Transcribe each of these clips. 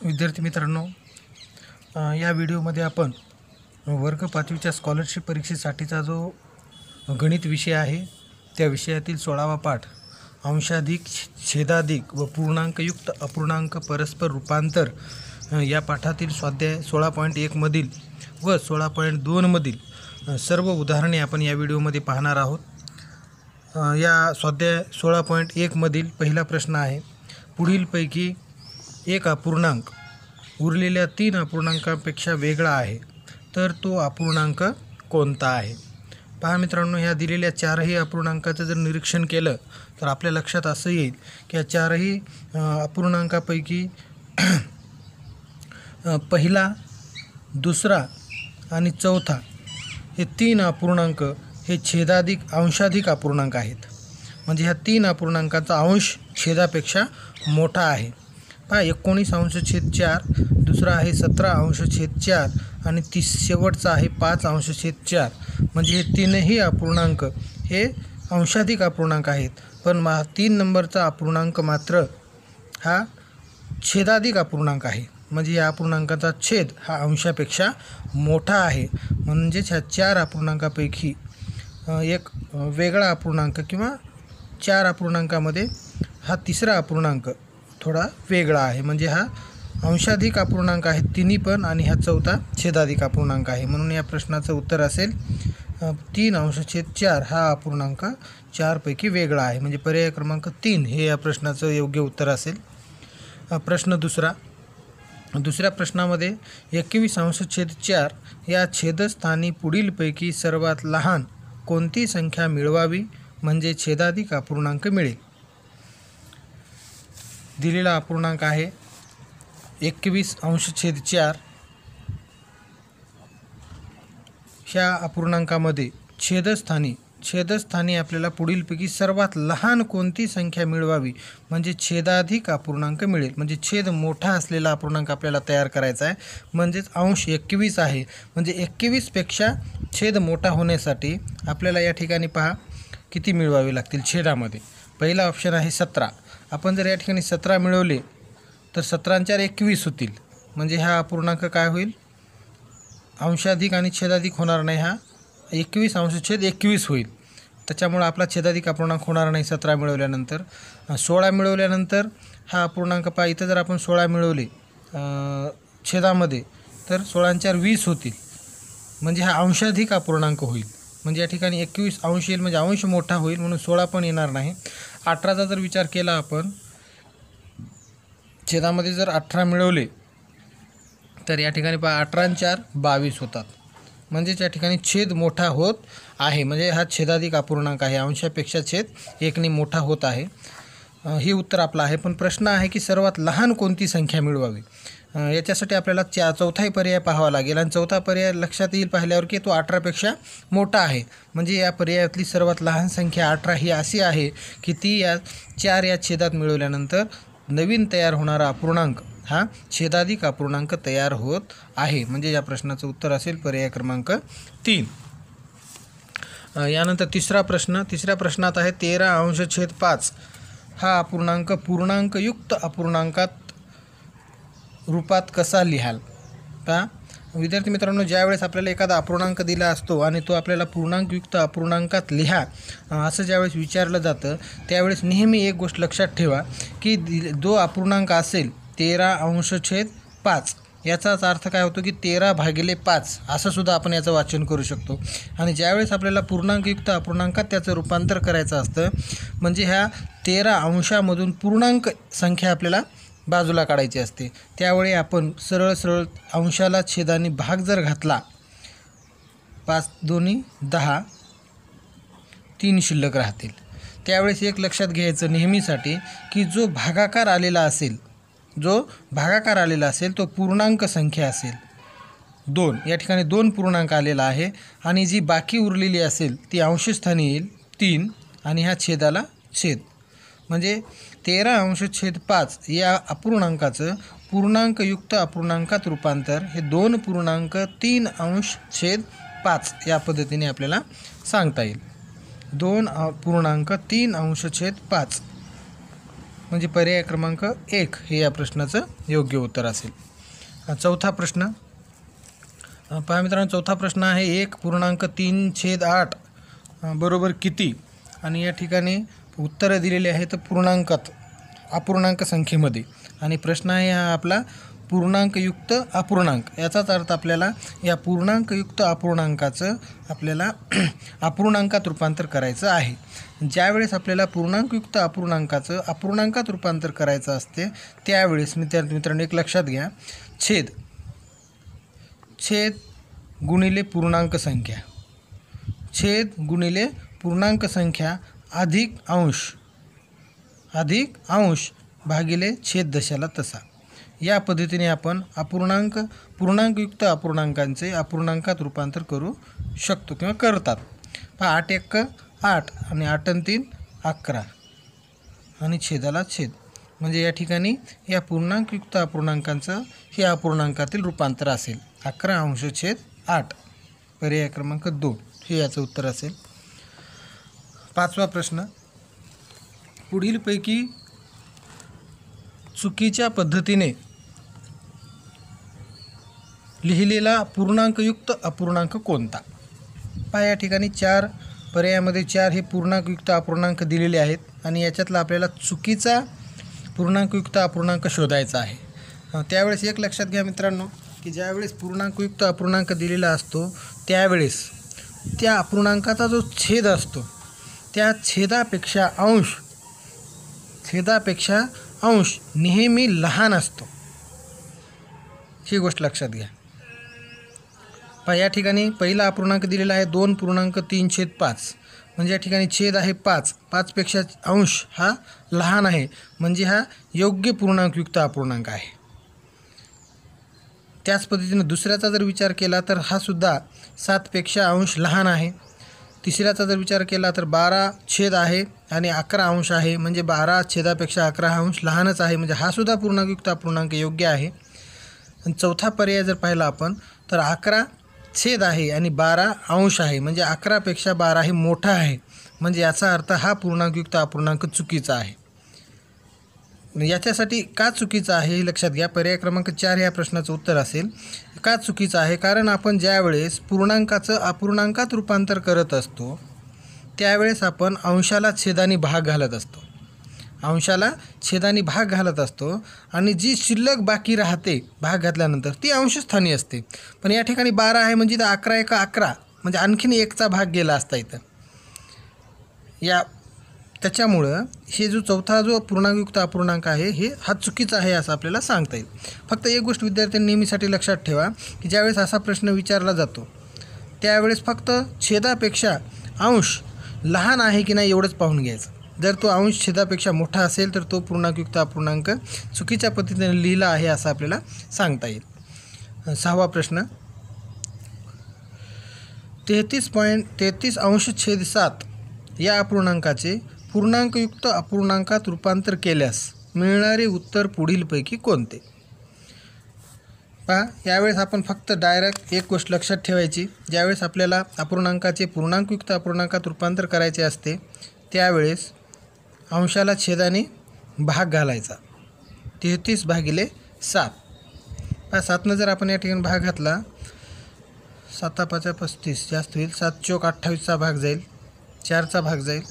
विद्यार्थी मित्रांनो, या व्हिडिओमध्ये आपण वर्ग 5वीच्या स्कॉलरशिप परीक्षेसाठीचा जो गणित विषय आहे त्या विषयातील 16वा पाठ अंशाधिक, छेदाधिक व पूर्णांकयुक्त अपूर्णांक परस्पर रूपांतर या पाठातील स्वाध्याय 16.1 मधील व 16.2 मधील सर्व उदाहरणे आपण या व्हिडिओमध्ये पाहणार आहोत। या स्वाध्याय 16.1 मधील पहिला प्रश्न आहे, पुढीलपैकी एक अपूर्णांक उरलेल्या 3 अपूर्णांकांपेक्षा वेगळा आहे, तर तो अपूर्णांक कोणता आहे? पहा मित्रांनो, ह्या दिलेल्या 4ही अपूर्णांकाचं जर निरीक्षण केलं तर आपल्या लक्षात असं येईल की या 4ही अपूर्णांकापैकी पहिला, दुसरा आणि चौथा हे 3 अपूर्णांक हे छेदाधिक अंशाधिक अपूर्णांक आहेत। म्हणजे ह्या 3 अपूर्णांकाचा अंश छेदापेक्षा मोठा आहे। पहा, 19/4, दुसरा आहे 17/4 आणि शेवटचा आहे 5/4। म्हणजे हे 3ही अपूर्णांक हे अंशाधिक अपूर्णांक आहेत, पण 3 नंबरचा अपूर्णांक मात्र हा छेदाधिक अपूर्णांक आहे। म्हणजे या अपूर्णांकाचा छेद हा अंशापेक्षा मोठा आहे। म्हणजेच ह्या 4 अपूर्णांकापैकी एक वेगळा अपूर्णांक किंवा 4 अपूर्णांकामध्ये हा तिसरा अपूर्णांक थोडा वेगळा आहे। म्हणजे हा अंशाधिक अपूर्णांक आहे तिन्ही पण, आणि हा चौथा छेदाधिक अपूर्णांक आहे। म्हणून या प्रश्नाचं उत्तर असेल 3/4 हा अपूर्णांक 4 पैकी वेगळा आहे। म्हणजे पर्याय क्रमांक 3 हे या प्रश्नाचं योग्य उत्तर असेल। प्रश्न दुसऱ्या प्रश्नामध्ये 21/4 या छेदस्थानी पुढीलपैकी सर्वात लहान कोणती संख्या मिळवावी म्हणजे छेदाधिक अपूर्णांक मिळेल? दिलेला अपूर्णांक आहे 21/4। ह्या अपूर्णांकामध्ये छेदस्थानी आपल्याला पुढीलपैकी सर्वात लहान कोणती संख्या मिळवावी म्हणजे छेदाधिक अपूर्णांक मिळेल। म्हणजे छेद मोठा असलेला अपूर्णांक आपल्याला तयार करायचा आहे। म्हणजेच अंश 21 आहे, म्हणजे 21पेक्षा छेद मोठा होण्यासाठी आपल्याला या ठिकाणी पहा किती मिळवावे लागतील छेदामध्ये। पहिला ऑप्शन आहे 17। आपण जर या ठिकाणी 17 मिळवले तर 17×4 21 होतील। म्हणजे हा अपूर्णांक काय होईल? अंशाधिक आणि छेदाधिक होणार नाही, हा 21/21 होईल। त्याच्यामुळे आपला छेदाधिक अपूर्णांक होणार नाही 17 मिळवल्यानंतर। 16 मिळवल्यानंतर हा अपूर्णांक पहा, इथं जर आपण 16 मिळवले छेदामध्ये तर 16×4 20 होतील। म्हणजे हा अंशाधिक अपूर्णांक होईल। म्हणजे या ठिकाणी 21 अंश येईल, म्हणजे अंश मोठा होईल, म्हणून 16 पण येणार नाही। 18चा जर विचार केला आपण, छेदामध्ये जर 18 मिळवले तर या ठिकाणी पहा 18×4 22 होतात। म्हणजेच या ठिकाणी छेद मोठा होत आहे, म्हणजे हा छेदाधिक अपूर्णांक आहे, अंशापेक्षा छेद 1ने मोठा होत आहे। हे उत्तर आपलं आहे। पण प्रश्न आहे की सर्वात लहान कोणती संख्या मिळवावी? याच्यासाठी आपल्याला चौथाही पर्याय पाहावा लागेल, आणि चौथा पर्याय लक्षात येईल पाहिल्यावर की तो 18पेक्षा मोठा आहे। म्हणजे या पर्यायातली सर्वात लहान संख्या 18 ही अशी आहे की ती या 4 या छेदात मिळवल्यानंतर नवीन तयार होणारा अपूर्णांक हा छेदाधिक अपूर्णांक तयार होत आहे। म्हणजे या प्रश्नाचं उत्तर असेल पर्याय क्रमांक 3। यानंतर तिसऱ्या प्रश्नात आहे 13/5 हा अपूर्णांक पूर्णांकयुक्त अपूर्णांकात रूपात कसा लिहाल? पहा विद्यार्थी मित्रांनो, ज्यावेळेस आपल्याला एखादा अपूर्णांक दिला असतो आणि तो आपल्याला पूर्णांकयुक्त अपूर्णांकात लिहा असं ज्यावेळेस विचारलं जातं, त्यावेळेस नेहमी एक गोष्ट लक्षात ठेवा की जो अपूर्णांक असेल 13/5 याचाच अर्थ काय होतो की 13/5 असं सुद्धा आपण याचं वाचन करू शकतो। आणि ज्यावेळेस आपल्याला पूर्णांकयुक्त अपूर्णांकात त्याचं रूपांतर करायचं असतं, म्हणजे ह्या 13 अंशामधून पूर्णांक संख्या आपल्याला बाजूला काढायची असते, त्यावेळी आपण सरळ अंशाला छेदाने भाग जर घातला, 5×2 = 10, 3 शिल्लक राहतील। त्यावेळेस एक लक्षात घ्यायचं नेहमीसाठी की जो भागाकार आलेला असेल तो पूर्णांक संख्या असेल 2। या ठिकाणी 2 पूर्णांक आलेला आहे, आणि जी बाकी उरलेली असेल ती अंशस्थानी येईल 3, आणि ह्या छेदाला छेद। म्हणजे 13/5 या अपूर्णांकाचं पूर्णांकयुक्त अपूर्णांकात रूपांतर हे 2.3/5 या पद्धतीने आपल्याला सांगता येईल। 2.3/5 म्हणजे पर्याय क्रमांक 1 हे या प्रश्नाचं योग्य उत्तर असेल। चौथा प्रश्न पहा मित्रांनो, चौथा प्रश्न आहे 1.3/8 बरोबर किती, आणि या ठिकाणी उत्तरं दिलेली आहेत पूर्णांकात, अपूर्णांक संख्येमध्ये, आणि प्रश्न आहे हा आपला पूर्णांकयुक्त अपूर्णांक। याचाच अर्थ आपल्याला या पूर्णांकयुक्त अपूर्णांकाचं आपल्याला अपूर्णांकात रूपांतर करायचं आहे। ज्यावेळेस आपल्याला पूर्णांकयुक्त अपूर्णांकाचं अपूर्णांकात रूपांतर करायचं असते त्यावेळेस मित्रांनो एक लक्षात घ्या, छेद गुणिले पूर्णांक संख्या, छेद गुणिले पूर्णांक संख्या अधिक अंश भागिले छेद दशाला तसा, या पद्धतीने आपण पूर्णांकयुक्त अपूर्णांकांचे अपूर्णांकात रूपांतर करू शकतो किंवा करतात। पहा 8 × 8 आणि 8 × 3 11 आणि छेदाला छेद, म्हणजे या ठिकाणी या पूर्णांकयुक्त अपूर्णांकांचं हे अपूर्णांकातील रूपांतर असेल 11/8। पर्याय क्रमांक 2 हे याचं उत्तर असेल। पाचवा प्रश्न, पुढीलपैकी चुकीच्या पद्धतीने लिहिलेला पूर्णांकयुक्त अपूर्णांक कोणता? पहा या ठिकाणी 4 पर्यायामध्ये 4 हे पूर्णांकयुक्त अपूर्णांक दिलेले आहेत आणि याच्यातला आपल्याला चुकीचा पूर्णांकयुक्त अपूर्णांक शोधायचा आहे। त्यावेळेस एक लक्षात घ्या मित्रांनो की ज्यावेळेस पूर्णांकयुक्त अपूर्णांक दिलेला असतो त्यावेळेस त्या अपूर्णांकाचा जो छेद असतो त्या छेदापेक्षा अंश नेहमी लहान असतो, ही गोष्ट लक्षात घ्या। पहा या ठिकाणी पहिला अपूर्णांक दिलेला आहे 2.3/5, म्हणजे या ठिकाणी छेद आहे 5 पेक्षा अंश हा लहान आहे, म्हणजे हा योग्य पूर्णांकयुक्त अपूर्णांक आहे। त्याच पद्धतीने दुसऱ्याचा जर विचार केला तर हा सुद्धा 7 पेक्षा अंश लहान आहे। तिसऱ्याचा जर विचार केला तर 12 छेद आहे आणि 11 अंश आहे, म्हणजे 12 छेदापेक्षा 11 अंश लहानच आहे, म्हणजे हा सुद्धा पूर्णांकयुक्त अपूर्णांक योग्य आहे। आणि चौथा पर्याय जर पाहिला आपण तर 11 छेद आहे आणि 12 अंश आहे, म्हणजे 11 पेक्षा 12 हे मोठा आहे, म्हणजे याचा अर्थ हा पूर्णांकयुक्त अपूर्णांक चुकीचा आहे। याच्यासाठी का चुकीचा आहे हे लक्षात घ्या। पर्याय क्रमांक 4 या प्रश्नाचं उत्तर असेल। का चुकीचं आहे? कारण आपण ज्यावेळेस पूर्णांकाचं अपूर्णांकात रूपांतर करत असतो त्यावेळेस आपण अंशाला छेदानी भाग घालत असतो आणि जी शिल्लक बाकी राहते भाग घातल्यानंतर ती अंशस्थानी असते। पण या ठिकाणी 12 आहे म्हणजे 11 × 11 म्हणजे आणखीन 1चा भाग गेला असता इथं। त्याच्यामुळं हे चौथा पूर्णांकयुक्त अपूर्णांक आहे हा चुकीचा आहे असं आपल्याला सांगता येईल। फक्त एक गोष्ट विद्यार्थ्यांनी नेहमीसाठी लक्षात ठेवा की ज्यावेळेस असा प्रश्न विचारला जातो त्यावेळेस फक्त छेदापेक्षा अंश लहान आहे की नाही एवढंच पाहून घ्यायचं। जर तो अंश छेदापेक्षा मोठा असेल तर तो पूर्णांकयुक्त अपूर्णांक चुकीच्या पद्धतीने लिहिला आहे असं आपल्याला सांगता येईल। 6वा प्रश्न, 33.33/7 या अपूर्णांकाचे पूर्णांकयुक्त अपूर्णांकात रूपांतर केल्यास मिळणारे उत्तर पुढीलपैकी कोणते? पहा यावेळेस आपण फक्त डायरेक्ट एक गोष्ट लक्षात ठेवायची, ज्यावेळेस आपल्याला अपूर्णांकाचे पूर्णांकयुक्त अपूर्णांकात रूपांतर करायचे असते त्यावेळेस अंशाला छेदाने भाग घालायचा 33/7। पहा 7 जर आपण या ठिकाणी भाग घातला 7 × 5 = 35 जास्त होईल, 7 × 28चा भाग जाईल, 4चा भाग जाईल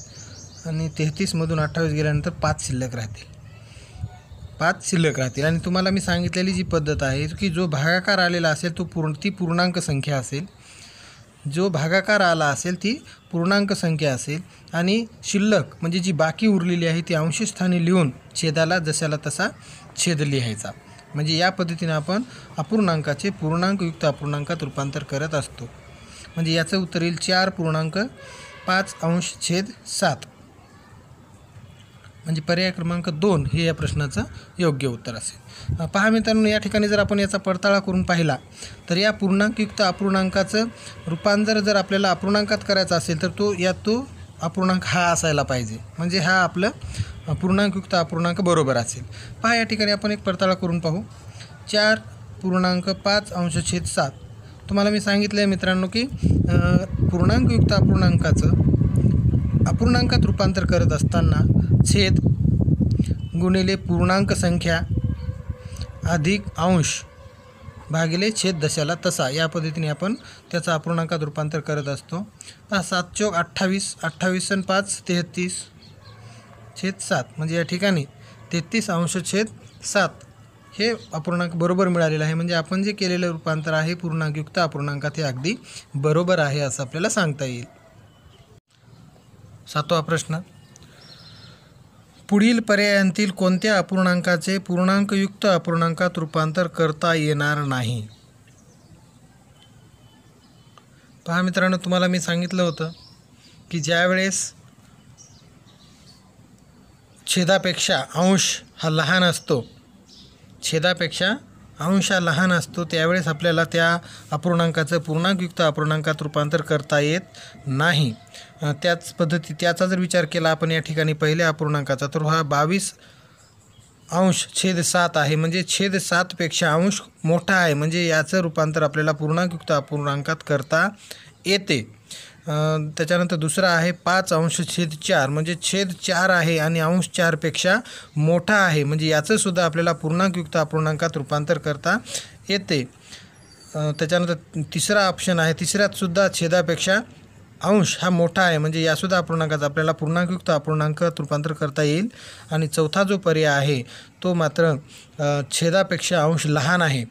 आणि 33मधून 28 गेल्यानंतर 5 शिल्लक राहतील। आणि तुम्हाला मी सांगितलेली जी पद्धत आहे की जो भागाकार आलेला असेल ती पूर्णांक संख्या असेल, जो भागाकार आला असेल ती पूर्णांक संख्या असेल आणि शिल्लक म्हणजे जी बाकी उरलेली आहे ती अंशस्थानी लिहून छेदाला जशाला तसा छेद लिहायचा, म्हणजे या पद्धतीने आपण अपूर्णांकाचे पूर्णांकयुक्त अपूर्णांकात रूपांतर करत असतो। म्हणजे याचं उत्तर येईल 4.5/7, म्हणजे पर्याय क्रमांक 2 हे या प्रश्नाचं योग्य उत्तर असेल। पहा मित्रांनो या ठिकाणी जर आपण याचा पडताळा करून पाहिला तर या पूर्णांकयुक्त अपूर्णांकाचं रूपांतर जर आपल्याला अपूर्णांकात करायचं असेल तर तो अपूर्णांक हा असायला पाहिजे, म्हणजे हा आपलं पूर्णांकयुक्त अपूर्णांक बरोबर असेल। पहा या ठिकाणी आपण एक पडताळा करून पाहू। 4.5/7 तुम्हाला मी सांगितलं आहे मित्रांनो की पूर्णांकयुक्त अपूर्णांकाचं अपूर्णांकात रूपांतर करत असताना छेद गुणिले पूर्णांक संख्या अधिक अंश भागिले छेद दशाला तसा, या पद्धतीने आपण त्याचा अपूर्णांकात रूपांतर करत असतो. 7 चौक 28, 28 आणि 5 33 छेद 7, म्हणजे या ठिकाणी 33 अंश छेद 7 हे अपूर्णांक बरोबर मिळालेलं आहे. म्हणजे आपण जे केलेलं रूपांतर आहे पूर्णांकयुक्त अपूर्णांकात हे अगदी बरोबर आहे असं आपल्याला सांगता येईल. 7वा प्रश्न, पुढील पर्यायांतील कोणत्या अपूर्णांकाचे पूर्णांकयुक्त अपूर्णांकात रूपांतर करता येणार नाही? पहा मित्रांनो, तुम्हाला मी सांगितलं होतं की ज्यावेळेस छेदापेक्षा अंश हा लहान असतो, छेदापेक्षा अंश हा लहान असतो, त्यावेळेस आपल्याला त्या अपूर्णांकाचं पूर्णांकयुक्त अपूर्णांकात रूपांतर करता येत नाही. त्याचा जर विचार केला आपण या ठिकाणी पहिल्या अपूर्णांकाचा, तर हा 22 अंश छेद 7 आहे. म्हणजे छेद 7पेक्षा अंश मोठा आहे, म्हणजे याचं रूपांतर आपल्याला पूर्णांकयुक्त अपूर्णांकात करता येते. त्याच्यानंतर दुसरा आहे 5 अंश छेद 4, म्हणजे छेद 4 आहे आणि अंश 4पेक्षा मोठा आहे, म्हणजे याचंसुद्धा आपल्याला पूर्णांकयुक्त अपूर्णांकात रूपांतर करता येते. त्याच्यानंतर तिसरा ऑप्शन आहे, तिसऱ्यातसुद्धा छेदापेक्षा अंश हा मोठा आहे, म्हणजे यासुद्धा अपूर्णांकात आपल्याला पूर्णांकयुक्त अपूर्णांकात रूपांतर करता येईल. आणि चौथा जो पर्याय आहे तो मात्र छेदापेक्षा अंश लहान आहे,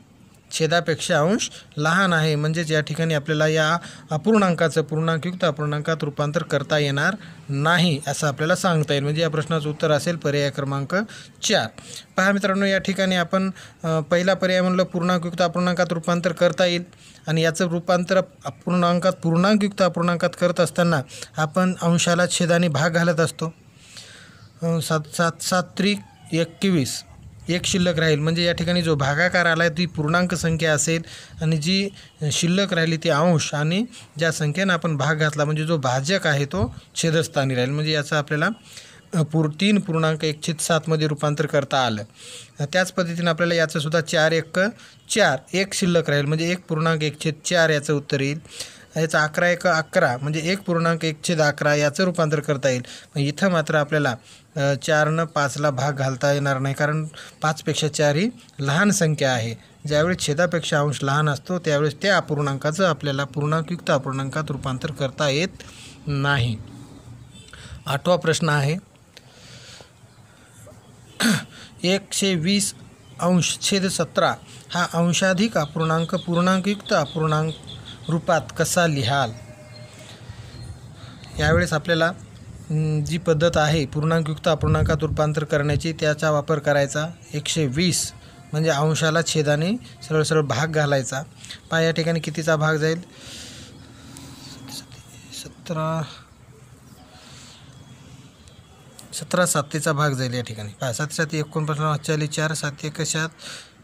छेदापेक्षा अंश लहान आहे, म्हणजेच या ठिकाणी आपल्याला या अपूर्णांकाचं पूर्णांकयुक्त अपूर्णांकात रूपांतर करता येणार नाही असं आपल्याला सांगता येईल. म्हणजे या प्रश्नाचं उत्तर असेल पर्याय क्रमांक 4. पहा मित्रांनो, या ठिकाणी आपण पहिला पर्याय म्हणलं पूर्णांकयुक्त अपूर्णांकात रूपांतर करता येईल, आणि याचं रूपांतर पूर्णांकयुक्त अपूर्णांकात करत असताना आपण अंशाला छेदाने भाग घालत असतो. 7 त्रिक 21 एक शिल्लक राहील, म्हणजे या ठिकाणी जो भागाकार आला आहे ती पूर्णांक संख्या असेल, आणि जी शिल्लक राहिली ती अंश, आणि ज्या संख्येनं आपण भाग घातला म्हणजे जो भाजक आहे तो छेदस्थानी राहील. म्हणजे याचं आपल्याला 3.1/7 मध्ये रूपांतर करता आलं. त्याच पद्धतीने आपल्याला याचंसुद्धा 4 1 4 एक शिल्लक राहील, म्हणजे 1.1/4 याचं उत्तर येईल. याचा 11 1 11, म्हणजे 1.1/11 याचं रूपांतर करता येईल. इथं मात्र आपल्याला 4 5ला भाग घालता येणार नाही, कारण 5पेक्षा 4 ही लहान संख्या आहे. ज्यावेळेस छेदापेक्षा अंश लहान असतो त्यावेळेस त्या अपूर्णांकाचं आपल्याला पूर्णांकयुक्त अपूर्णांकात रूपांतर करता येत नाही. 8वा प्रश्न आहे, 120 अंश छेद 17 हा अंशाधिक अपूर्णांक पूर्णांकयुक्त अपूर्णांक रूपात कसा लिहाल? यावेळेस आपल्याला जी पद्धत आहे पूर्णांकयुक्त अपूर्णांकात रूपांतर करण्याची त्याचा वापर करायचा. 120 म्हणजे अंशाला छेदाने सरळ सरळ भाग घालायचा. पहा या ठिकाणी कितीचा भाग जाईल? 17 7चा भाग जाईल या ठिकाणी. पहा 7 7 49 4 7 1 7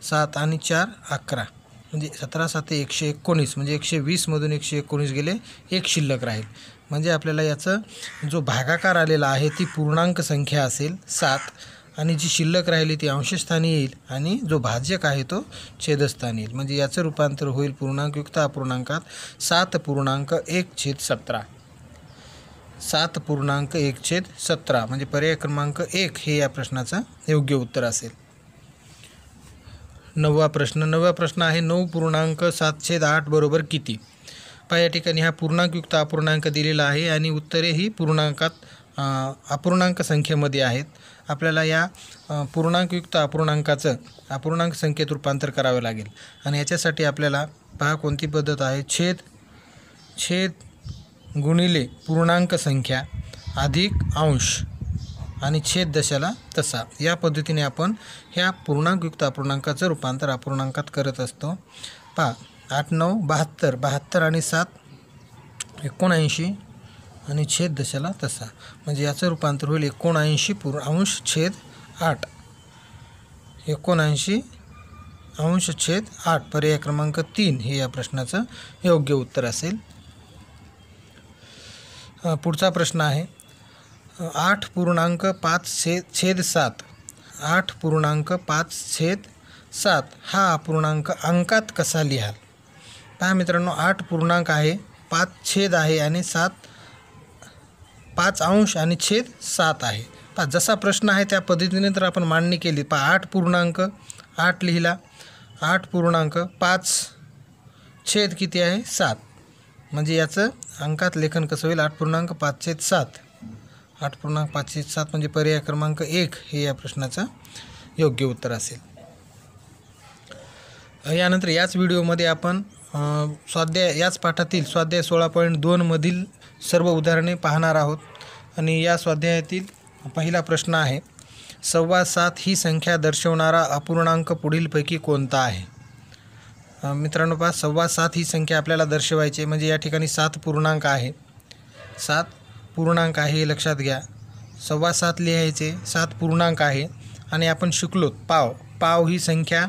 7 आणि 4 11, म्हणजे 17 7 119, म्हणजे 120 मधून 119 गेले, एक शिल्लक राहील. म्हणजे आपल्याला याचं जो भागाकार आलेला आहे ती पूर्णांक संख्या असेल 7, आणि जी शिल्लक राहिली ती अंशस्थानी येईल, आणि जो भाजक आहे तो छेदस्थानी येईल. म्हणजे याचं रूपांतर होईल पूर्णांकयुक्त अपूर्णांकात 7.1/17. 7.1/17 म्हणजे पर्याय क्रमांक 1 हे या प्रश्नाचं योग्य उत्तर असेल. 9वा प्रश्न आहे 9.7/8 बरोबर किती? पहा या ठिकाणी हा पूर्णांकयुक्त अपूर्णांक दिलेला आहे, आणि उत्तरे ही अपूर्णांक संख्येमध्ये आहेत. आपल्याला या पूर्णांकयुक्त अपूर्णांकाचं अपूर्णांक संख्येत रूपांतर करावे लागेल, आणि याच्यासाठी आपल्याला पहा कोणती पद्धत आहे, छेद गुणिले पूर्णांक संख्या अधिक अंश आणि छेद दशाला तसा, या पद्धतीने आपण ह्या पूर्णांकयुक्त अपूर्णांकाचं रूपांतर अपूर्णांकात करत असतो. पहा 8 9 72, 72 आणि 7 79 आणि छेद दशाला तसा, म्हणजे याचं रूपांतर होईल 79 अंश छेद 8. 79 अंश छेद 8 पर्याय क्रमांक 3 हे या प्रश्नाचं योग्य उत्तर असेल. पुढचा प्रश्न आहे 8.5/7 8.5/7 हा अपूर्णांक अंकात कसा लिहाल? पहा मित्रांनो, 8 पूर्णांक आहे, 5 छेद आहे, आणि 5 अंश आणि छेद 7 आहे. जसा प्रश्न आहे त्या पद्धतीने तर आपण मांडणी केली. 8 लिहिला, 8.5 छेद किती आहे 7. म्हणजे याचं अंकात लेखन कसं होईल 8.5/7. 8.5/7 म्हणजे पर्याय क्रमांक 1 हे या प्रश्नाचं योग्य उत्तर असेल. यानंतर याच व्हिडिओमध्ये आपण याच पाठातील स्वाध्याय 16.2 मधील सर्व उदाहरणे पाहणार आहोत. आणि या स्वाध्यायातील पहिला प्रश्न आहे, 7.25 ही संख्या दर्शवणारा अपूर्णांक पुढीलपैकी कोणता आहे? मित्रांनो पहा, 7.25 ही संख्या आपल्याला दर्शवायची आहे. म्हणजे या ठिकाणी 7 पूर्णांक आहे, 7 पूर्णांक आहे हे लक्षात घ्या. 7.25 लिहायचे, 7 पूर्णांक आहे. आणि आपण शिकलो पाव ही संख्या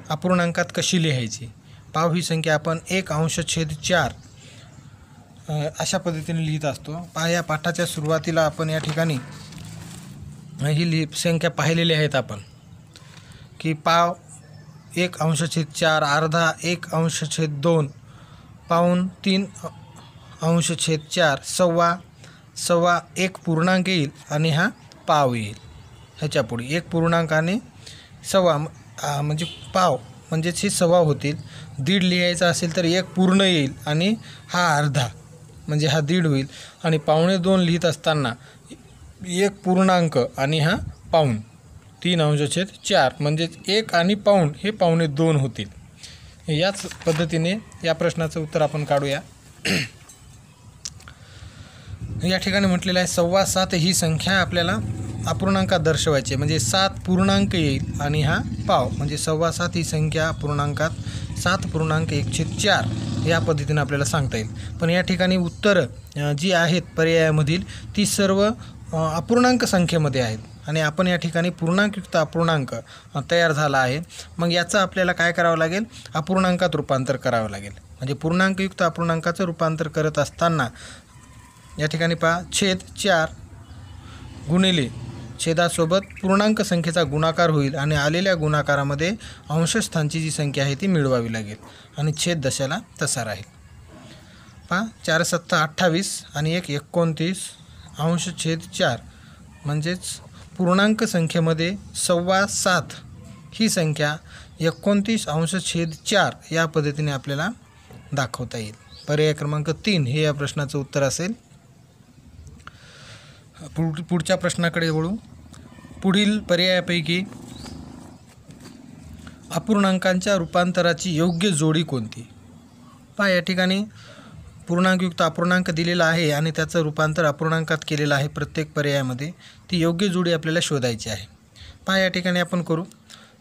अपूर्णांकात कशी लिहायची. पाव ही संख्या आपण 1/4 अशा पद्धतीने लिहित असतो. या पाठाच्या सुरुवातीला आपण या ठिकाणी ही संख्या पाहिलेली आहेत आपण, की पाव 1/4, अर्धा 1/2, पाऊण 3/4, सव्वा 1 पूर्णांक येईल आणि हा पाव येईल. ह्याच्या पुढे 1 पूर्णांक आणि सव्वा म्हणजे पाव म्हणजेच हे सव्वा होतील. 1.5 लिहायचा असेल तर 1 पूर्ण येईल आणि हा अर्धा म्हणजे हा 1.5 होईल. आणि 1.25 लिहित असताना 1 पूर्णांक आणि हा पाऊण 3/4 म्हणजेच 1 आणि पाऊण हे 1.25 होतील. याच पद्धतीने या प्रश्नाचं उत्तर आपण काढूया. या ठिकाणी म्हटलेलं आहे 7.25 ही संख्या आपल्याला अपूर्णांकात दर्शवायची, म्हणजे 7 पूर्णांक येईल आणि हा पाव म्हणजे 7.25 ही संख्या अपूर्णांकात 7.14 या पद्धतीने आपल्याला सांगता येईल. पण या ठिकाणी उत्तरं जी आहेत पर्यायामधील ती सर्व अपूर्णांक संख्येमध्ये आहेत आणि आपण या ठिकाणी पूर्णांकयुक्त अपूर्णांक तयार झाला आहे. मग याचं आपल्याला काय करावं लागेल, अपूर्णांकात रूपांतर करावं लागेल. म्हणजे पूर्णांकयुक्त अपूर्णांकाचं रूपांतर करत असताना या ठिकाणी पहा, छेद 4 गुणिले छेदासोबत पूर्णांक संख्येचा गुणाकार होईल आणि आलेल्या गुणाकारामध्ये अंशस्थानची जी संख्या आहे ती मिळवावी लागेल आणि छेद दशाला तसा राहील. पहा, 4×7 28 आणि 1 29/4 म्हणजेच पूर्णांक संख्येमध्ये 7.25 ही संख्या 29/4 या पद्धतीने आपल्याला दाखवता येईल. पर्याय क्रमांक 3 हे या प्रश्नाचं उत्तर असेल. पुढच्या प्रश्नाकडे वळू. पुढील पर्यायापैकी अपूर्णांकांच्या रूपांतराची योग्य जोडी कोणती? पहा, या ठिकाणी पूर्णांकयुक्त अपूर्णांक दिलेला आहे आणि त्याचं रूपांतर अपूर्णांकात केलेलं आहे प्रत्येक पर्यायामध्ये. ती योग्य जोडी आपल्याला शोधायची आहे. पहा, या ठिकाणी आपण करू.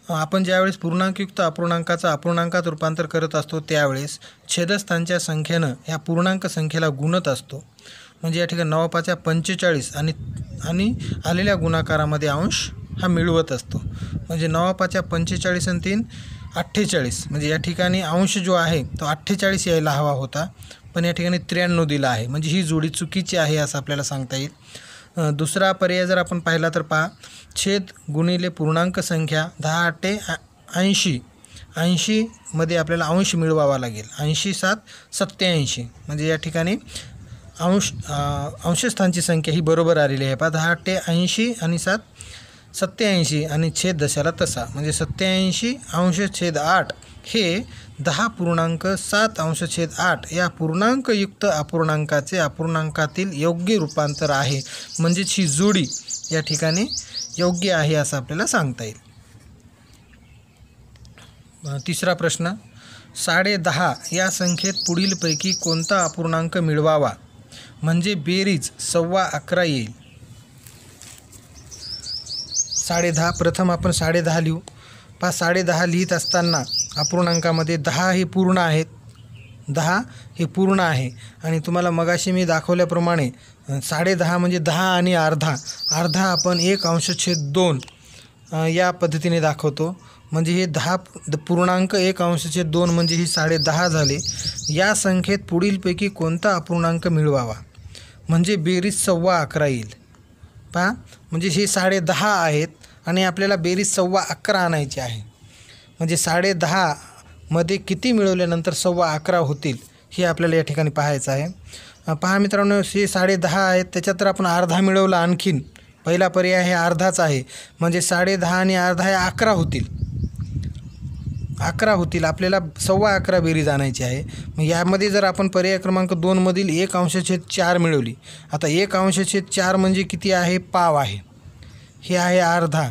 आपण ज्यावेळेस पूर्णांकयुक्त अपूर्णांकाचं अपूर्णांकात रूपांतर करत असतो त्यावेळेस छेदस्थानच्या संख्येनं ह्या पूर्णांक संख्येला गुणत असतो. म्हणजे या ठिकाणी 9×5 45 आणि आलेल्या गुणाकारामध्ये अंश हा मिळवत असतो. म्हणजे 9×5 45 आणि 3 48. म्हणजे या ठिकाणी अंश जो आहे तो 48 यायला हवा होता, पण या ठिकाणी 93 दिला आहे. म्हणजे ही जोडी चुकीची आहे असं आपल्याला सांगता येईल. दुसरा पर्याय जर आपण पाहिला तर पहा, छेद गुणिले पूर्णांक संख्या 10×8 80. 80 मध्ये आपल्याला अंश मिळवावा लागेल. 80×7 87. म्हणजे या ठिकाणी अंशस्थानची संख्या ही बरोबर आलेली आहे. पहा, 10×8 80 आणि 7 87 आणि छेद दशाला तसा म्हणजे 87/8 हे 10.7/8 या पूर्णांकयुक्त अपूर्णांकाचे अपूर्णांकातील योग्य रूपांतर आहे. म्हणजेच ही जोडी या ठिकाणी योग्य आहे असं आपल्याला सांगता येईल. तिसरा प्रश्न, 10.5 या संख्येत पुढीलपैकी कोणता अपूर्णांक मिळवावा म्हणजे बेरीज 11.25 येईल? 10.5 प्रथम आपण 10.5 लिहू. पहा, 10.5 लिहित असताना अपूर्णांकामध्ये 10 हे पूर्ण आहेत, 10 हे पूर्ण आहे. आणि तुम्हाला मगाशी मी दाखवल्याप्रमाणे 10.5 म्हणजे 10 आणि अर्धा आपण 1/2 या पद्धतीने दाखवतो. म्हणजे हे 10 पूर्णांक 1/2 म्हणजे ही 10.5 झाले. या संख्येत पुढीलपैकी कोणता अपूर्णांक मिळवावा म्हणजे बेरीज 11.25 येईल. पहा, म्हणजे हे 10.5 आहेत आणि आपल्याला बेरीज 11.25 आणायची आहे. म्हणजे 10.5 मध्ये किती मिळवल्यानंतर 11.25 होतील हे आपल्याला या ठिकाणी पाहायचं आहे. पहा मित्रांनो, हे 10.5 आहेत, त्याच्यात तर आपण अर्धा मिळवला आणखीन पहिला पर्याय हे अर्धाच आहे, म्हणजे 10.5 आणि अर्धा हे 11 होतील. 11 होतील. आपल्याला 11.25 बेरीज आणायची आहे. मग यामध्ये जर आपण पर्याय क्रमांक 2 मधील 1/4 मिळवली. आता 1/4 म्हणजे किती आहे? पाव आहे. हे आहे अर्धा.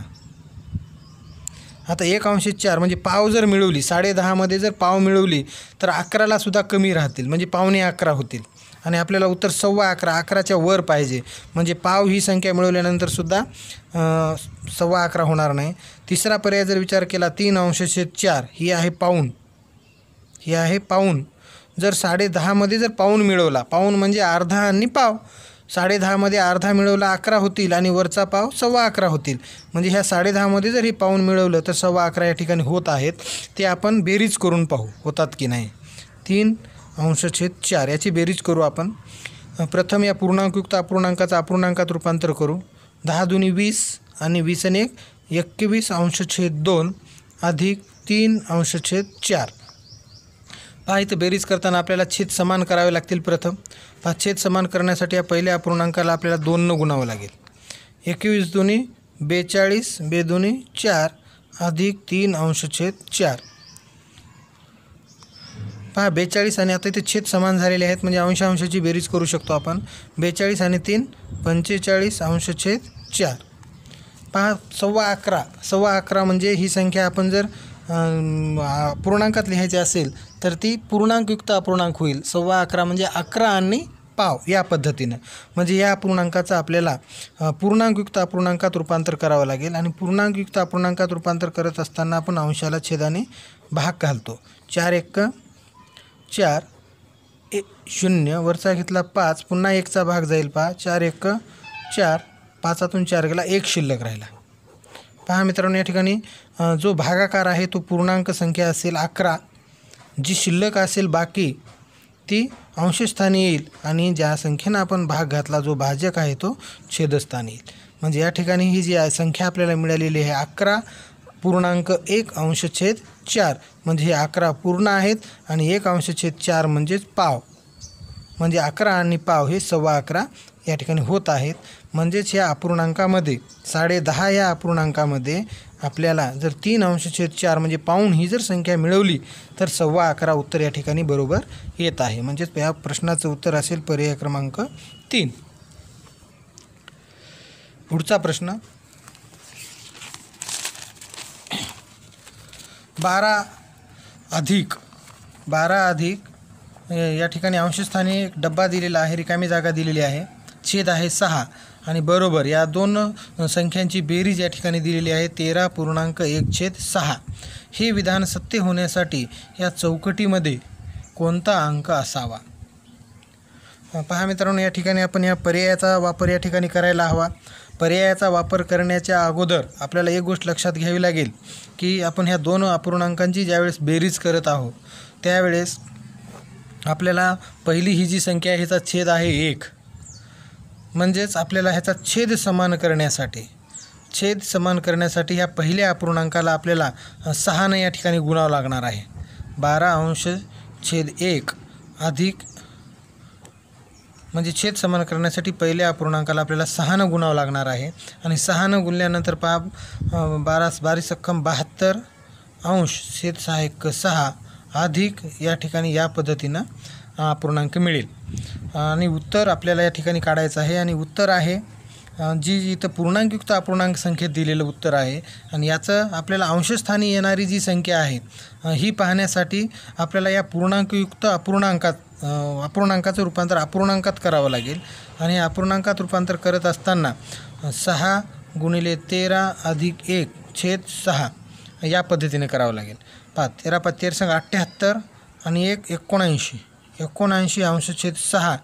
आता 1/4 म्हणजे पाव जर मिळवली, 10.5 मध्ये जर पाव मिळवली तर 11ला सुद्धा कमी राहतील, म्हणजे 11.25 होतील. आणि आपल्याला उत्तर 11.25, 11च्या वर पाहिजे, म्हणजे पाव ही संख्या मिळवल्यानंतर सुद्धा 11.25 होणार नाही. तिसरा पर्याय जर विचार केला 3/4 ही आहे पाऊण. ही आहे पाऊण. जर 10.5 मध्ये जर पाऊण मिळवला, पाऊण म्हणजे अर्धा आणि पाव, 10.5 मध्ये अर्धा मिळवला 11 होतील आणि वरचा पाव 11.25 होतील. म्हणजे ह्या 10.5 मध्ये जर हे पाऊण मिळवलं तर 11.25 या ठिकाणी होत आहेत. ते आपण बेरीज करून पाहू होतात की नाही. 3/4 याची बेरीज करू आपण. प्रथम या पूर्णांकयुक्त अपूर्णांकाचं अपूर्णांकात रूपांतर करू. 10 दुनी 20 आणि 20 आणि 1 21/2 अधिक 3/4. पहा, इथं बेरीज करताना आपल्याला छेद समान करावे लागतील. प्रथम पहा, छेद समान करण्यासाठी या पहिल्या अपूर्णांकाला आपल्याला 2 न गुणावं लागेल. 21 दुनी 42 2 4 अधिक 3/4. पहा, 42 आणि आता इथे छेद समान झालेले आहेत, म्हणजे अंशाची बेरीज करू शकतो आपण. 42 आणि 3 45/4. पहा, 11.25 म्हणजे ही संख्या आपण जर पूर्णांकात लिहायची असेल तर ती पूर्णांकयुक्त अपूर्णांक होईल. 11.25 म्हणजे 11 आणि पाव या पद्धतीनं. म्हणजे या अपूर्णांकाचं आपल्याला पूर्णांकयुक्त अपूर्णांकात रूपांतर करावं लागेल. आणि पूर्णांकयुक्त अपूर्णांकात रूपांतर करत असताना आपण अंशाला छेदाने भाग घालतो. 4 1 4 0 वरचा घेतला 5, पुन्हा 1चा भाग जाईल. पहा, 4 1 4, 5तून 4 गेला, 1 शिल्लक राहिला. पहा मित्रांनो, या ठिकाणी जो भागाकार आहे तो पूर्णांक संख्या असेल 11. जी शिल्लक असेल बाकी ती अंशस्थानी येईल आणि ज्या संख्येनं आपण भाग घातला जो भाजक आहे तो छेदस्थानी येईल. म्हणजे या ठिकाणी ही जी संख्या आपल्याला मिळालेली आहे 11.1/4, म्हणजे हे 11 पूर्ण आहेत आणि 1/4 म्हणजेच पाव. म्हणजे 11 आणि पाव हे 11.25 या ठिकाणी होत आहेत. म्हणजेच या अपूर्णांकामध्ये 10.5 या अपूर्णांकामध्ये आपल्याला जर 3/4 म्हणजे पाऊण ही जर संख्या मिळवली तर 11.25 उत्तर या ठिकाणी बरोबर येत आहे. म्हणजेच या प्रश्नाचं उत्तर असेल पर्याय क्रमांक 3. पुढचा प्रश्न 12 अधिक या ठिकाणी अंशस्थानी एक डब्बा दिलेला आहे, रिकामी जागा दिलेली आहे, छेद आहे 6 आणि बरोबर या दोन संख्यांची बेरीज या ठिकाणी दिलेली आहे 13.1/6. हे विधान सत्य होण्यासाठी या चौकटीमध्ये कोणता अंक असावा? पहा मित्रांनो, या ठिकाणी आपण या पर्यायाचा वापर या ठिकाणी करायला हवा. पर्यायाचा वापर करण्याच्या अगोदर आपल्याला एक गोष्ट लक्षात घ्यावी लागेल की आपण ह्या दोन अपूर्णांकांची ज्यावेळेस बेरीज करत आहोत त्यावेळेस आपल्याला पहिली ही जी संख्या आहे ह्याचा छेद आहे 1. म्हणजेच आपल्याला ह्याचा छेद समान करण्यासाठी ह्या पहिल्या अपूर्णांकाला आपल्याला 6 या ठिकाणी गुणावं लागणार आहे. 12/1 अधिक, म्हणजे छेद समान करण्यासाठी पहिल्या अपूर्णांकाला आपल्याला 6 गुणावं लागणार आहे. आणि 6 गुणल्यानंतर 12×72 अंश छेद 6 अधिक या ठिकाणी या पद्धतीनं अपूर्णांक मिळेल. आणि उत्तर आपल्याला या ठिकाणी काढायचं आहे. आणि उत्तर आहे जी इथं पूर्णांकयुक्त अपूर्णांक संख्येत दिलेलं उत्तर आहे. आणि याचं आपल्याला अंशस्थानी येणारी जी संख्या आहे ही पाहण्यासाठी आपल्याला या पूर्णांकयुक्त अपूर्णांकाचं रूपांतर अपूर्णांकात करावं लागेल. आणि अपूर्णांकात रूपांतर करत असताना 6 × 13 अधिक 1 छेद 6 या पद्धतीने करावं लागेल. 13 × 13 = 78 आणि 1 79 अंश छेद 6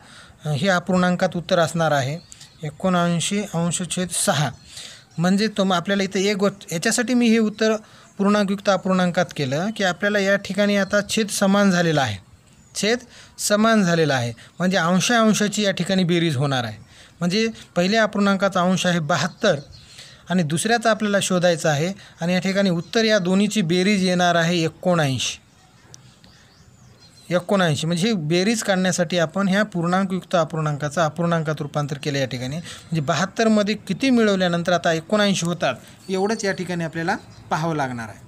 हे अपूर्णांकात उत्तर असणार आहे. 79 अंश छेद 6 म्हणजे आपल्याला इथं एक गोष्ट याच्यासाठी मी हे उत्तर पूर्णांकयुक्त अपूर्णांकात केलं की आपल्याला या ठिकाणी आता छेद समान झालेला आहे. म्हणजे अंशाची या ठिकाणी बेरीज होणार आहे. म्हणजे पहिल्या अपूर्णांकाचा अंश आहे 72 आणि दुसऱ्याचा आपल्याला शोधायचा आहे. आणि या ठिकाणी उत्तर या दोन्हीची बेरीज येणार आहे 79. 79 म्हणजे ही बेरीज काढण्यासाठी आपण ह्या पूर्णांकयुक्त अपूर्णांकाचं अपूर्णांकात रूपांतर केलं या ठिकाणी. म्हणजे 72मध्ये किती मिळवल्यानंतर आता 79 होतात एवढंच या ठिकाणी आपल्याला पाहावं लागणार आहे.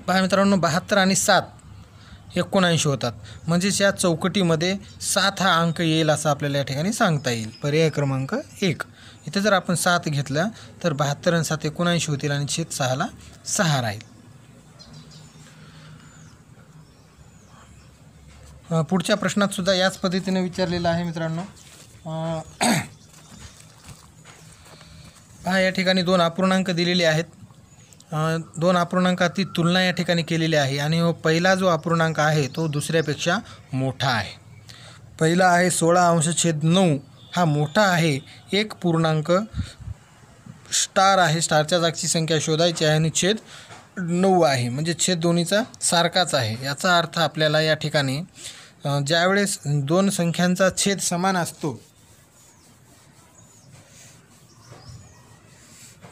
पहा मित्रांनो, 72 आणि 7 79 होतात. म्हणजेच या चौकटीमध्ये 7 हा अंक येईल असं आपल्याला या ठिकाणी सांगता येईल. पर्याय क्रमांक 1. इथे जर आपण 7 घेतलं तर 72 आणि 7 79 होतील आणि छेद 6ला 6 राहील. पुढच्या प्रश्नात सुद्धा याच पद्धतीने विचारलेलं आहे मित्रांनो. पहा या ठिकाणी 2 अपूर्णांक दिलेले आहेत. 2 अपूर्णांकाची तुलना या ठिकाणी केलेली आहे आणि पहिला जो अपूर्णांक आहे तो दुसऱ्यापेक्षा मोठा आहे. पहिला आहे 16°9 हा मोठा आहे. 1 पूर्णांक स्टार आहे, स्टारच्या जागची संख्या शोधायची आहे आणि छेद 9 आहे. म्हणजे छेद दोन्हीचा सारखाच आहे. याचा अर्थ आपल्याला या ठिकाणी ज्यावेळेस 2 संख्यांचा छेद समान असतो,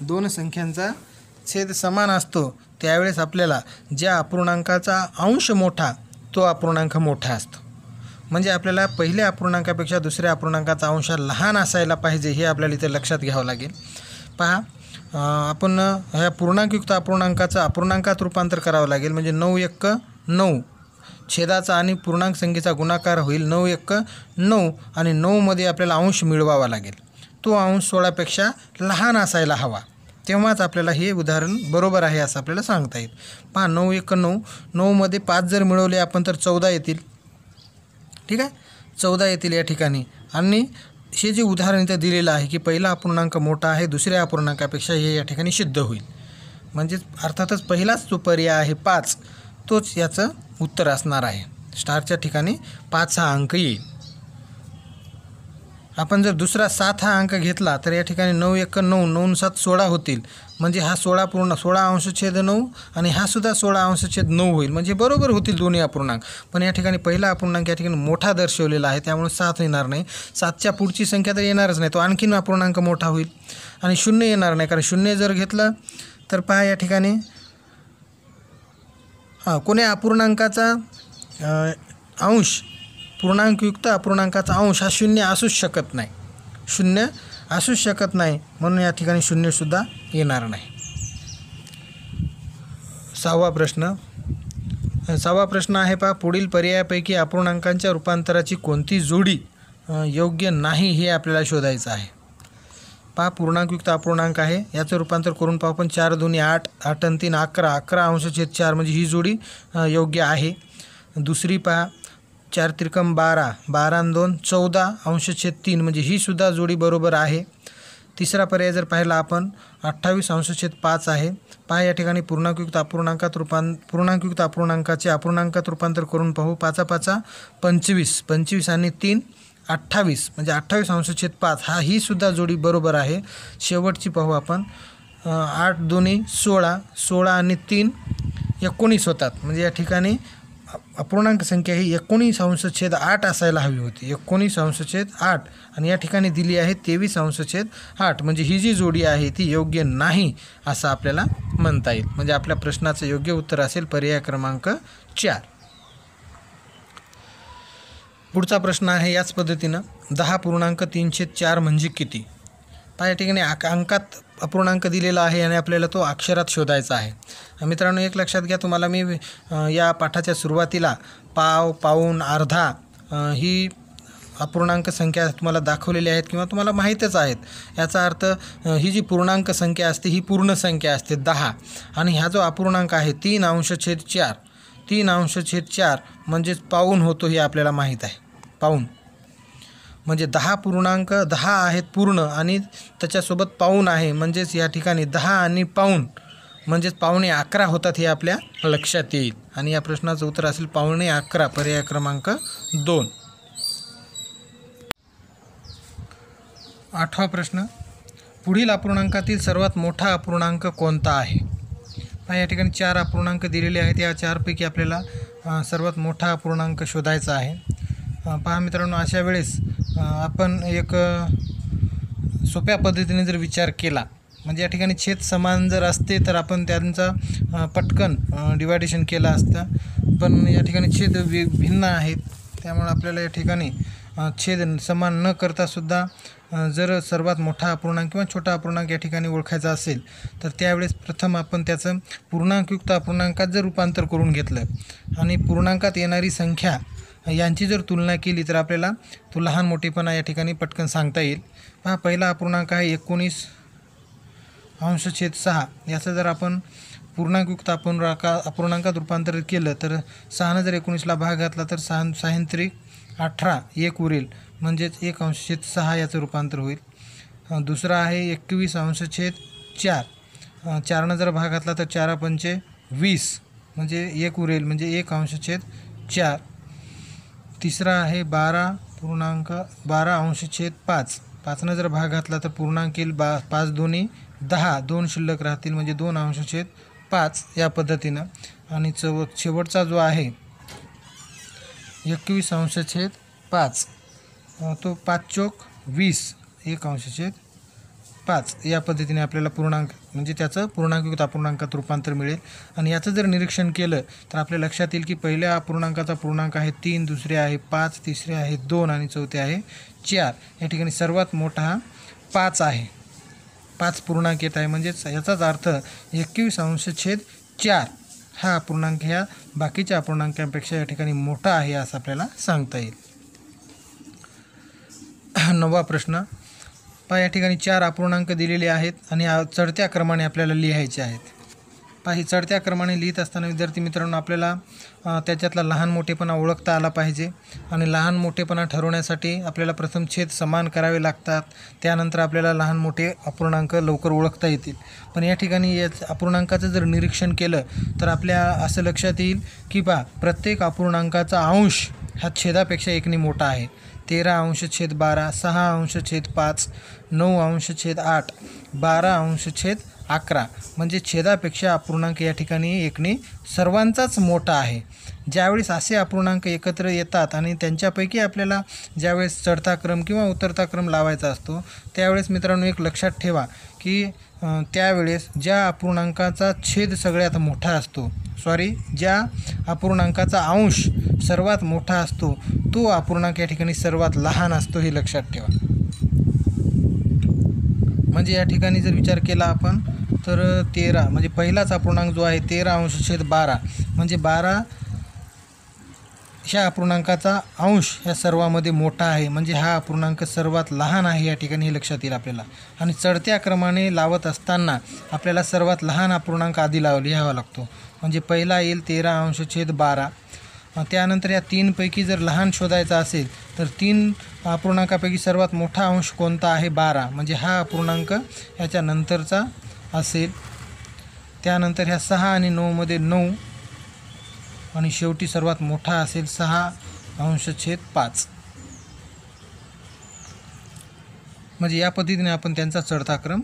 2 संख्यांचा छेद समान असतो त्यावेळेस आपल्याला ज्या अपूर्णांकाचा अंश मोठा तो अपूर्णांक मोठा असतो. म्हणजे आपल्याला पहिल्या अपूर्णांकापेक्षा दुसऱ्या अपूर्णांकाचा अंश लहान असायला पाहिजे हे आपल्याला इथे लक्षात घ्यावं लागेल. पहा आपण ह्या पूर्णांकयुक्त अपूर्णांकाचं अपूर्णांकात रूपांतर करावं लागेल. म्हणजे 9 1 9 छेदाचा आणि पूर्णांक संख्येचा गुणाकार होईल. 9 1 9 आणि 9मध्ये आपल्याला अंश मिळवावा लागेल. तो अंश 16पेक्षा लहान असायला हवा, तेव्हाच आपल्याला हे उदाहरण बरोबर आहे असं आपल्याला सांगता येईल. पहा 9 1 9 9मध्ये 5 जर मिळवले आपण तर 14 येतील. ठीक आहे, 14 येतील या ठिकाणी. आणि हे जे उदाहरण इथं दिलेलं आहे की पहिला अपूर्णांक मोठा आहे दुसऱ्या अपूर्णांकापेक्षा, हे या ठिकाणी सिद्ध होईल. म्हणजेच अर्थातच पहिलाच जो पर्याय आहे 5 तोच याचं उत्तर असणार आहे. स्टारच्या ठिकाणी 5 हा अंक येईल. आपण जर दुसरा 7 हा अंक घेतला तर या ठिकाणी 9 1 9 9 7 16 होतील. म्हणजे हा 16°9 आणि हा सुद्धा 16°9 होईल. म्हणजे बरोबर होतील दोन्ही अपूर्णांक. पण या ठिकाणी पहिला अपूर्णांक या ठिकाणी मोठा दर्शवलेला आहे त्यामुळे 7 येणार नाही. 7च्या पुढची संख्या तर येणारच नाही, तो आणखीन अपूर्णांक मोठा होईल. आणि 0 येणार नाही, कारण 0 जर घेतलं तर पहा या ठिकाणी कोण्या अपूर्णांकाचा अंश पूर्णांकयुक्त अपूर्णांकाचा अंश हा 0 असूच शकत नाही. 0 असूच शकत नाही, म्हणून या ठिकाणी 0सुद्धा येणार नाही. 6वा प्रश्न आहे पहा, पुढील पर्यायापैकी अपूर्णांकांच्या रूपांतराची कोणती जोडी योग्य नाही हे आपल्याला शोधायचं आहे. पहा पूर्णांकयुक्त अपूर्णांक आहे, याचं रूपांतर करून पाहू आपण. 4 2 8 8 आणि 3 11 11°4 म्हणजे ही जोडी योग्य आहे. दुसरी पहा 4 त्रिकम 12 12 आणि 2 14°3 म्हणजे ही सुद्धा जोडी बरोबर आहे. तिसरा पर्याय जर पाहिला आपण 28°5 आहे. पहा या ठिकाणी पूर्णांकयुक्त अपूर्णांकाचे अपूर्णांकात रूपांतर करून पाहू. 5 5 25 25 आणि 3 28 म्हणजे 28°5 हा ही सुद्धा जोडी बरोबर आहे. शेवटची पाहू आपण 8 2 16 16 आणि 3 19 होतात. म्हणजे या ठिकाणी अपूर्णांक संख्या ही 19°8 असायला हवी होती. 19°8 आणि या ठिकाणी दिली आहे 23°8 म्हणजे ही जी जोडी आहे ती योग्य नाही असं आपल्याला म्हणता येईल. म्हणजे आपल्या प्रश्नाचं योग्य उत्तर असेल पर्याय क्रमांक 4. पुढचा प्रश्न आहे याच पद्धतीनं 10.3/4 म्हणजे किती. पहा या ठिकाणी अंकात अपूर्णांक दिलेला आहे आणि आपल्याला तो अक्षरात शोधायचा आहे. मित्रांनो एक लक्षात घ्या, तुम्हाला मी या पाठाच्या सुरुवातीला पाव पाऊण अर्धा ही अपूर्णांक संख्या तुम्हाला दाखवलेल्या आहेत किंवा तुम्हाला माहीतच आहेत. याचा अर्थ ही जी पूर्णांक संख्या असते ही पूर्ण संख्या असते 10 आणि हा जो अपूर्णांक आहे 3/4 3/4 म्हणजेच पाऊण होतो हे आपल्याला माहीत आहे. पाऊण म्हणजे 10 आहेत पूर्ण आणि त्याच्यासोबत पाऊण आहे, म्हणजेच या ठिकाणी 10 आणि पाऊण म्हणजेच 11:15 होतात हे आपल्या लक्षात येईल. आणि या प्रश्नाचं उत्तर असेल 11:15 पर्याय क्रमांक 2. 8वा प्रश्न, पुढील अपूर्णांकातील सर्वात मोठा अपूर्णांक कोणता आहे. या ठिकाणी 4 अपूर्णांक दिलेले आहेत. या 4पैकी आपल्याला सर्वात मोठा अपूर्णांक शोधायचा आहे. पहा मित्रांनो, अशा वेळेस आपण एक सोप्या पद्धतीने जर विचार केला म्हणजे या ठिकाणी छेद समान जर असते तर आपण त्यांचा पटकन डिवायडेशन केलं असतं, पण या ठिकाणी छेद भिन्न आहेत, त्यामुळे आपल्याला या ठिकाणी छेद समान न करतासुद्धा जर सर्वात मोठा अपूर्णांक किंवा छोटा अपूर्णांक या ठिकाणी ओळखायचा असेल तर त्यावेळेस प्रथम आपण त्याचं पूर्णांकयुक्त अपूर्णांकात जर रूपांतर करून घेतलं आणि पूर्णांकात येणारी संख्या यांची जर तुलना केली तर आपल्याला तो लहान मोठेपणा या ठिकाणी पटकन सांगता येईल. पहा, पहिला अपूर्णांक आहे 19/6. याचं जर आपण पूर्णांकयुक्त अपूर्णांकात रूपांतरित केलं तर 6 जर 19ला भाग घातला तर 6×18 1 उरेल, म्हणजेच 1/6 याचं रूपांतर होईल. दुसरा आहे 21/4. 4 जर भाग घातला तर 4×5 20, म्हणजे 1 उरेल, म्हणजे 1/4. तिसरा आहे 12/5. 5 जर भाग घातला तर पूर्णांक येईल 5 दोन्ही 10, 2 शिल्लक राहतील, म्हणजे 2/5 या पद्धतीनं. आणि शेवटचा जो आहे 21/5, तो 5×4 = 20, 1/5 या पद्धतीने आपल्याला पूर्णांक म्हणजे त्याचं पूर्णांकयुक्त अपूर्णांकात रूपांतर मिळेल. आणि याचं जर निरीक्षण केलं तर आपल्या लक्षात येईल की पहिल्या अपूर्णांकाचा पूर्णांक आहे 3, दुसरे आहे 5, तिसरे आहे 2 आणि चौथे आहे 4. या ठिकाणी सर्वात मोठा हा 5 आहे, 5 पूर्णांक येत आहे, म्हणजेच याचाच अर्थ 21/4 हा अपूर्णांक ह्या बाकीच्या अपूर्णांकांपेक्षा या ठिकाणी मोठा आहे असं आपल्याला सांगता येईल. 9वा प्रश्न पहा, या ठिकाणी 4 अपूर्णांक दिलेले आहेत आणि चढत्या क्रमाने आपल्याला लिहायचे आहेत. पहा, ही चढत्या क्रमाने लिहित असताना विद्यार्थी मित्रांनो आपल्याला त्याच्यातला लहान मोठेपणा ओळखता आला पाहिजे. आणि लहान मोठेपणा ठरवण्यासाठी आपल्याला प्रथम छेद समान करावे लागतात, त्यानंतर आपल्याला लहान मोठे अपूर्णांक लवकर ओळखता येतील. पण या ठिकाणी या अपूर्णांकाचं जर निरीक्षण केलं तर आपल्या असं लक्षात येईल की प्रत्येक अपूर्णांकाचा अंश हा छेदापेक्षा 1ने मोठा आहे. 13/12, 6/5, 9/8, 12/11, म्हणजे छेदापेक्षा अपूर्णांक या ठिकाणी 1ने सर्वांचाच मोठा आहे. ज्यावेळेस असे अपूर्णांक एकत्र येतात आणि त्यांच्यापैकी आपल्याला ज्यावेळेस चढता क्रम किंवा उतरता क्रम लावायचा असतो त्यावेळेस मित्रांनो एक लक्षात ठेवा की त्यावेळेस ज्या अपूर्णांकाचा छेद सगळ्यात मोठा असतो, ज्या अपूर्णांकाचा अंश सर्वात मोठा असतो तो अपूर्णांक या ठिकाणी सर्वात लहान असतो, हे लक्षात ठेवा. म्हणजे या ठिकाणी जर विचार केला आपण तर 13 म्हणजे पहिलाच अपूर्णांक जो आहे 13/12, म्हणजे 12 ह्या अपूर्णांकाचा अंश ह्या सर्वामध्ये मोठा आहे, म्हणजे हा अपूर्णांक सर्वात लहान आहे या ठिकाणी हे लक्षात येईल आपल्याला. आणि चढत्या क्रमाने लावत असताना आपल्याला सर्वात लहान अपूर्णांक आधी लिहावा लागतो, म्हणजे पहिला येईल 13/12. त्यानंतर या 3पैकी जर लहान शोधायचा असेल तर 3 अपूर्णांकापैकी सर्वात मोठा अंश कोणता आहे 12, म्हणजे हा अपूर्णांक ह्याच्या नंतरचा असेल. त्यानंतर ह्या 6 आणि 9मध्ये 9 आणि शेवटी सर्वात मोठा असेल 6/5. म्हणजे या पद्धतीने आपण त्यांचा चढता क्रम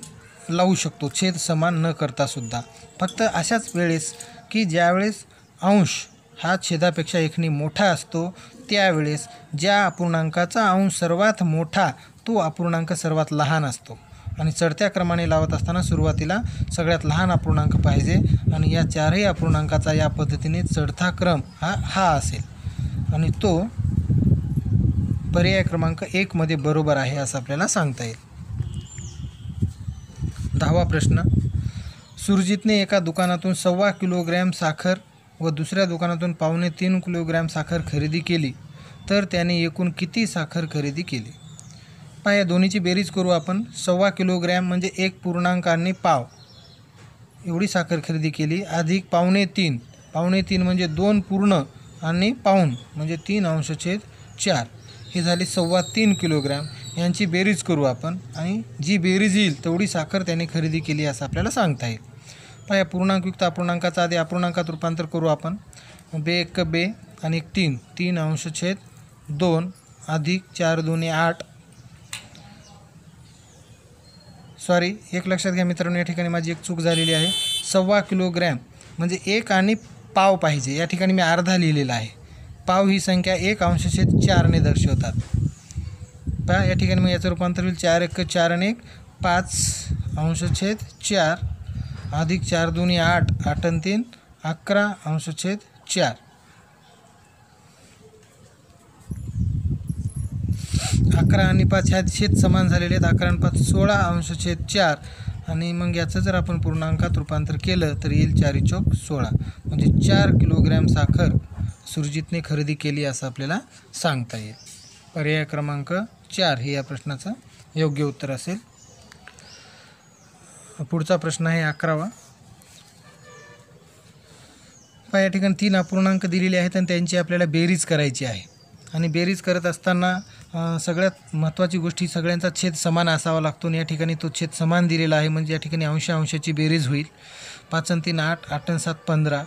लावू शकतो छेद समान न करता सुद्धा. फक्त अशाच वेळेस की ज्यावेळेस अंश हा छेदापेक्षा 1ने मोठा असतो त्यावेळेस ज्या अपूर्णांकाचा अंश सर्वात मोठा तो अपूर्णांक सर्वात लहान असतो. आणि चढत्या क्रमाने लावत असताना सुरुवातीला सगळ्यात लहान अपूर्णांक पाहिजे आणि या 4ही अपूर्णांकाचा या पद्धतीने चढता क्रम हा असेल आणि तो पर्याय क्रमांक 1 मध्ये बरोबर आहे असं आपल्याला सांगता येईल. 10वा प्रश्न, सुरजितने एका दुकानातून 1.25 किलोग्रॅम साखर व दुसऱ्या दुकानातून 2.25 किलोग्रॅम साखर खरेदी केली तर त्याने एकूण किती साखर खरेदी केली? पहा, या दोन्हीची बेरीज करू आपण. 1.25 किलोग्रॅम म्हणजे 1 पूर्णांक आणि पाव एवढी साखर खरेदी केली, अधिक 2.25 म्हणजे 2 पूर्ण आणि पाऊण म्हणजे 3/4, हे झाली 3.25 किलोग्रॅम. यांची बेरीज करू आपण आणि जी बेरीज येईल तेवढी साखर त्याने खरेदी केली असं आपल्याला सांगता येईल. पहा, या पूर्णांकयुक्त अपूर्णांकाचा आधी अपूर्णांकात रूपांतर करू आपण. 2 बे आणि 3/2 अधिक 4 2 8. एक लक्षात घ्या मित्रांनो, या ठिकाणी माझी एक चूक झालेली आहे. 1.25 किलोग्रॅम म्हणजे 1 आणि पाव पाहिजे, या ठिकाणी मी अर्धा लिहिलेला आहे. पाव ही संख्या 1/4ने दर्शवतात. पहा, या ठिकाणी मग याचं रूपांतर होईल 4 × 1 = 4 आणि 1 = 5 अंशछेद 4 अधिक 4 दूनी 8, 8 आणि 3 11 अंशछेद 4. 11 आणि 5 ह्या छेद समान झालेले आहेत. 11 आणि 5 16 अंशछेद 4. आणि मग याचं जर आपण पूर्णांकात रूपांतर केलं तर येईल 4 चौक 16. म्हणजे 4 किलोग्रॅम साखर सुरजितने खरेदी केली असं आपल्याला सांगता येईल. पर्याय क्रमांक 4 हे या प्रश्नाचं योग्य उत्तर असेल. पुढचा प्रश्न आहे 11वा. या ठिकाणी 3 अपूर्णांक दिलेले आहेत आणि त्यांची आपल्याला बेरीज करायची आहे. आणि बेरीज करत असताना सगळ्यात महत्त्वाची गोष्टी सगळ्यांचा छेद समान असावा लागतो. आणि या ठिकाणी तो छेद समान दिलेला आहे म्हणजे या ठिकाणी अंशाची बेरीज होईल. 5 आणि 3 8, 8 आणि 7 15,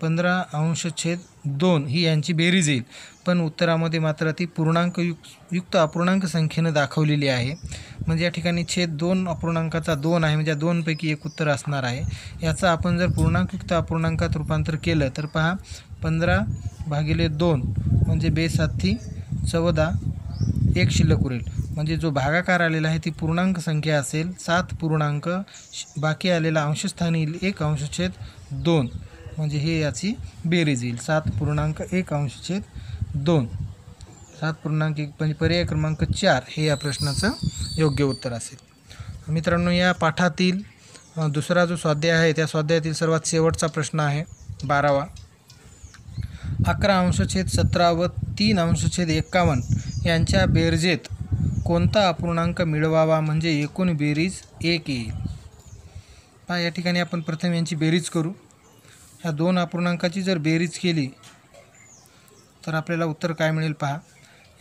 15 अंशछेद 2 ही यांची बेरीज येईल. पण उत्तरामध्ये मात्र ती पूर्णांक युक्त अपूर्णांक संख्येनं दाखवलेली आहे. म्हणजे या ठिकाणी छेद 2 अपूर्णांकाचा 2 आहे म्हणजे 2 पैकी एक उत्तर असणार आहे. याचं आपण जर पूर्णांकयुक्त अपूर्णांकात रूपांतर केलं तर पहा 15/2 म्हणजे 2 14, 1 शिल्लक उरेल. म्हणजे जो भागाकार आलेला आहे ती पूर्णांक संख्या असेल 7 पूर्णांक, बाकी आलेला अंशस्थानी येईल 1 अंशछेद 2 म्हणजे हे याची बेरीज येईल 7.1 अंशछेद 2. 7.1 म्हणजे पर्याय क्रमांक 4 हे या प्रश्नाचं योग्य उत्तर असेल. मित्रांनो, या पाठातील दुसरा जो स्वाध्याय आहे त्या स्वाध्यायातील सर्वात शेवटचा प्रश्न आहे 12वा. 11 अंशछेद 17 व 3 अंशछेद 51 यांच्या बेरजेत कोणता अपूर्णांक मिळवावा म्हणजे एकूण बेरीज 1 येईल. पहा या ठिकाणी आपण प्रथम यांची बेरीज करू. ह्या 2 अपूर्णांकाची जर बेरीज केली तर आपल्याला उत्तर काय मिळेल पहा.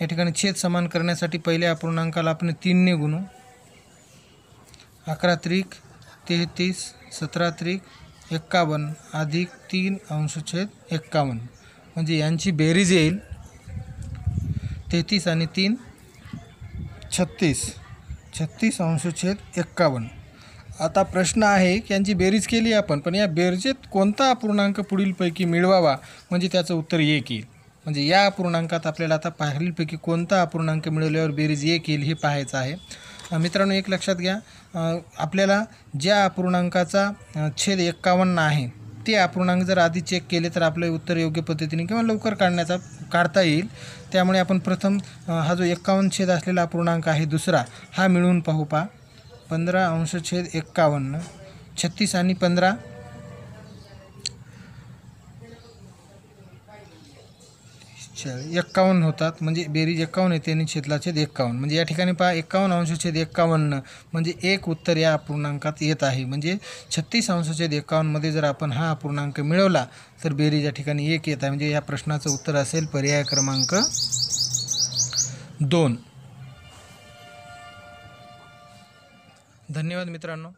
या ठिकाणी छेद समान करण्यासाठी पहिल्या अपूर्णांकाला आपण 3 ने गुणू. 11 त्रिक 33, 17 त्रिक 51 अधिक 3 अंशछेद 51 म्हणजे यांची बेरीज येईल 33 आणि 3 36, 36 अंशछेद 51. आता प्रश्न आहे की यांची बेरीज केली आपण, पण या बेरजेत कोणता अपूर्णांक पुढीलपैकी मिळवावा म्हणजे त्याचं उत्तर 1 येईल. म्हणजे या अपूर्णांकात आपल्याला आता खालीलपैकी कोणता अपूर्णांक मिळवल्यावर बेरीज 1 येईल हे पाहायचं आहे. मित्रांनो, एक लक्षात घ्या, आपल्याला ज्या अपूर्णांकाचा छेद 51 आहे ते अपूर्णांक जर आधी चेक केले तर आपले उत्तर योग्य पद्धतीने किंवा लवकर काढता येईल. त्यामुळे आपण प्रथम हा जो 51 छेद असलेला अपूर्णांक आहे दुसरा हा मिळवून पाहू. पहा 15 अंशछेद 51, 36 आणि 15 51 होतात म्हणजे बेरीज 51 येते आणि छेदलाछेद 51 म्हणजे या ठिकाणी पहा 51 अंशछेद 51 म्हणजे एक उत्तर या अपूर्णांकात येत आहे. म्हणजे 36 अंशछेद 51 मध्ये जर आपण हा अपूर्णांक मिळवला तर बेरीज या ठिकाणी 1 येत आहे. म्हणजे या प्रश्नाचं उत्तर असेल पर्याय क्रमांक 2. धन्यवाद मित्रांनो.